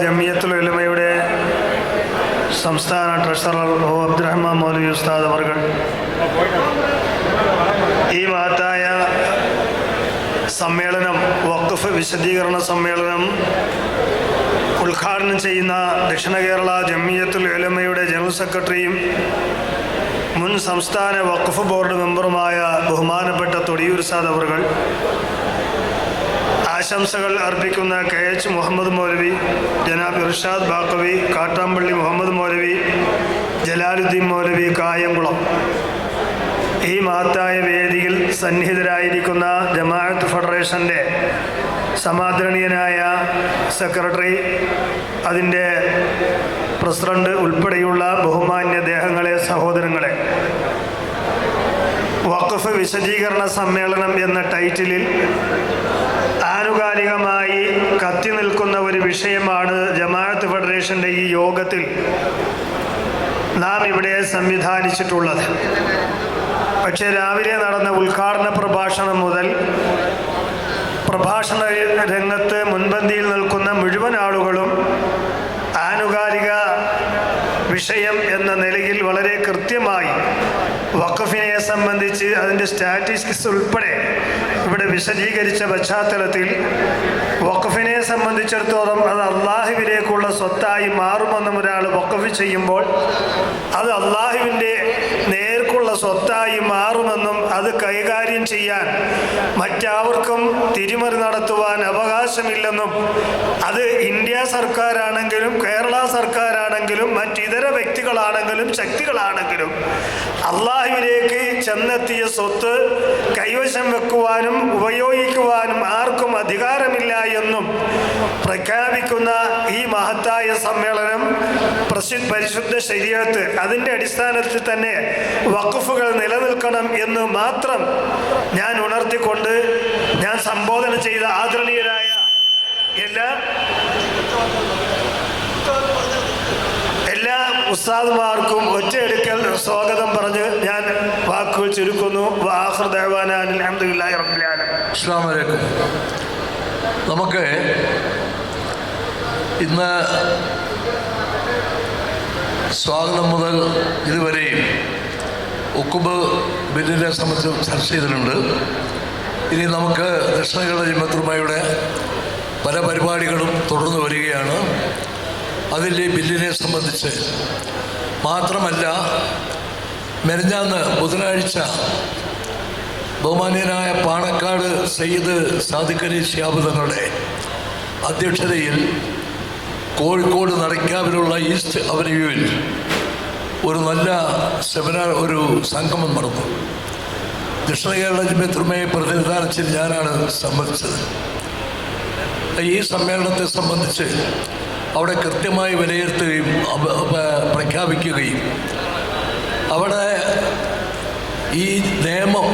ജമിയത്തുൽ ഉലമയുടെ സംസ്ഥാന ട്രഷറർ അബ്ദുറഹ്മാൻ മൗലവി ഉസ്താദ് അവർകൾ, ഈ മഹത്തായ സമ്മേളനം, വഖഫ് വിശദീകരണ സമ്മേളനം ഉദ്ഘാടനം ചെയ്യുന്ന ദക്ഷിണ കേരള ജമിയത്തുൽ ഉലമയുടെ ജനറൽ സെക്രട്ടറിയും മുൻ സംസ്ഥാന വഖഫ് ബോർഡ് മെമ്പറുമായ ബഹുമാനപ്പെട്ട തൊടിയൂർ ഉസ്താദ് അവർകൾ, ആശംസകൾ അർപ്പിക്കുന്ന KH മുഹമ്മദ് മൗലവി, ജനാബ് ഇർഷാദ് ബാക്കവി, കാട്ടാമ്പള്ളി മുഹമ്മദ് മൗലവി, ജലാലുദ്ദീൻ മൗലവി കായംകുളം, ഈ മഹത്തായ വേദിയിൽ സന്നിഹിതരായിരിക്കുന്ന ജമാഅത്ത് ഫെഡറേഷൻ്റെ സമാദരണീയനായ സെക്രട്ടറി, അതിൻ്റെ പ്രസിഡന്റ് ഉൾപ്പെടെയുള്ള ബഹുമാന്യ ദേഹങ്ങളെ, സഹോദരങ്ങളെ, വഖഫ് വിശദീകരണ സമ്മേളനം എന്ന ടൈറ്റിലിൽ ആനുകാലികമായി കത്തി നിൽക്കുന്ന ഒരു വിഷയമാണ് ജമാഅത്ത് ഫെഡറേഷൻ്റെ ഈ യോഗത്തിൽ നാം ഇവിടെ സംവിധാനിച്ചിട്ടുള്ളത്. പക്ഷേ രാവിലെ നടന്ന ഉദ്ഘാടന പ്രഭാഷണം മുതൽ പ്രഭാഷണ രംഗത്ത് മുൻപന്തിയിൽ നിൽക്കുന്ന മുഴുവൻ ആളുകളും ആനുകാലിക വിഷയം എന്ന നിലയിൽ വളരെ കൃത്യമായി വഖഫിനെ സംബന്ധിച്ച് അതിൻ്റെ സ്റ്റാറ്റിസ്റ്റിക്സ് ഉൾപ്പെടെ ഇവിടെ വിശദീകരിച്ച പശ്ചാത്തലത്തിൽ വഖഫിനെ സംബന്ധിച്ചിടത്തോളം അത് അള്ളാഹുവിലേക്കുള്ള സ്വത്തായി മാറുമെന്നും ഒരാൾ വഖഫ് ചെയ്യുമ്പോൾ അത് അള്ളാഹുവിൻ്റെ നേർക്കുള്ള സ്വത്തായി മാറുമെന്നും അത് കൈകാര്യം ചെയ്യാൻ മറ്റാവർക്കും തിരിമറി നടത്തുവാൻ അവകാശമില്ലെന്നും അത് ഇന്ത്യ സർക്കാരാണെങ്കിലും കേരള സർക്കാരാണെങ്കിലും മറ്റിതര വ്യക്തികളാണെങ്കിലും ശക്തികളാണെങ്കിലും അള്ളാഹുവിലേക്ക് ചെന്നെത്തിയ സ്വത്ത് കൈവശം വെക്കുവാനും ഉപയോഗിക്കുവാനും ആർക്കും അധികാരമില്ല എന്നും പ്രഖ്യാപിക്കുന്ന ഈ മഹത്തായ സമ്മേളനം പരിശുദ്ധ ശരീഅത്ത് അതിൻ്റെ അടിസ്ഥാനത്തിൽ തന്നെ വഖഫുകൾ നിലനിൽക്കണം എന്ന് മാത്രം ഞാൻ ഉണർത്തിക്കൊണ്ട് ഞാൻ സംബോധന ചെയ്ത ആദരണീയരായ എല്ലാ ഉസ്താദുമാർക്കും ഒറ്റയെടുക്കൽ സ്വാഗതം പറഞ്ഞ് ഞാൻ വാക്കുകൾ ചുരുക്കുന്നു. വആഖിറു ദഅ്വാനാ അൽഹംദുലില്ലാഹി റബ്ബിൽ ആലമീൻ. അസ്സലാമു അലൈക്കും. നമുക്ക് ഇന്ന് സ്വാഗതം മുതൽ ഇതുവരെയും വഖഫ് ബില്ലിനെ സംബന്ധിച്ച് ചർച്ച ചെയ്തിട്ടുണ്ട്. ഇനി നമുക്ക് ദക്ഷിണ കേരള ജമിയത്തുൽ ഉലമയുടെ പല പരിപാടികളും തുടർന്ന് വരികയാണ്. അതിൽ ഈ ബില്ലിനെ സംബന്ധിച്ച് മാത്രമല്ല, മെനഞ്ഞാന്ന് ബുധനാഴ്ച ബഹുമാന്യനായ പാണക്കാട് സയ്യിദ് സാദിഖ് അലി ശിഹാബ് തങ്ങളുടെ അധ്യക്ഷതയിൽ കോഴിക്കോട് നടക്കാവിലുള്ള ഈസ്റ്റ് അവന്യൂവിൽ ഒരു നല്ല സെമിനാർ, ഒരു സംഗമം നടന്നു. ദക്ഷിണ കേരള ജമിയത്തുൽ ഉലമയെ പ്രതിനിധാനം ചെയ്ത് ഞാനാണ് സംബന്ധിച്ചത്. ഈ സമ്മേളനത്തെ സംബന്ധിച്ച് അവിടെ കൃത്യമായി വിലയിരുത്തുകയും പ്രഖ്യാപിക്കുകയും അവിടെ ഈ നിയമം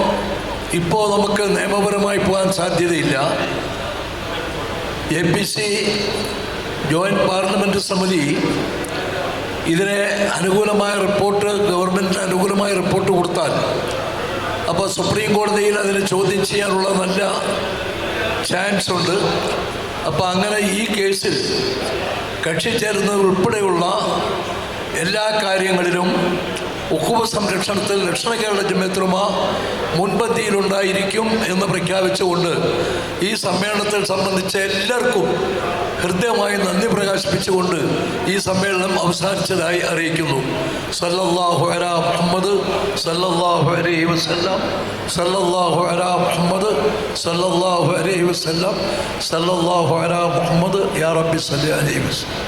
ഇപ്പോൾ നമുക്ക് നിയമപരമായി പോകാൻ സാധ്യതയില്ല. APC ജോയിൻറ്റ് പാർലമെൻറ്റ് സമിതി ഇതിനെ അനുകൂലമായ റിപ്പോർട്ട്, ഗവൺമെൻറ്റിന് അനുകൂലമായ റിപ്പോർട്ട് കൊടുത്താൽ അപ്പോൾ സുപ്രീം കോടതിയിൽ അതിനെ ചോദ്യം ചെയ്യാനുള്ള നല്ല ചാൻസ് ഉണ്ട്. അപ്പോൾ അങ്ങനെ ഈ കേസിൽ കക്ഷി ചേരുന്നത് ഉൾപ്പെടെയുള്ള എല്ലാ കാര്യങ്ങളിലും വഖഫ് സംരക്ഷണത്തിൽ ദക്ഷിണ കേരള ജമിയത്തുൽ ഉലമ മുൻപന്തിയിലുണ്ടായിരിക്കും എന്ന് പ്രഖ്യാപിച്ചുകൊണ്ട് ഈ സമ്മേളനത്തിൽ സംബന്ധിച്ച എല്ലാവർക്കും ഹൃദ്യമായി നന്ദി പ്രകാശിപ്പിച്ചുകൊണ്ട് ഈ സമ്മേളനം അവസാനിച്ചതായി അറിയിക്കുന്നു. സല്ലല്ലാഹു അലാ മുഹമ്മദ് സല്ലല്ലാഹു അലൈഹി വസല്ലം, സല്ലല്ലാഹു അലാ മുഹമ്മദ് സല്ലല്ലാഹു അലൈഹി വസല്ലം, സല്ലല്ലാഹു അലാ മുഹമ്മദ് യാ റബ്ബി സല്ലി അലൈഹി വസല്ലം.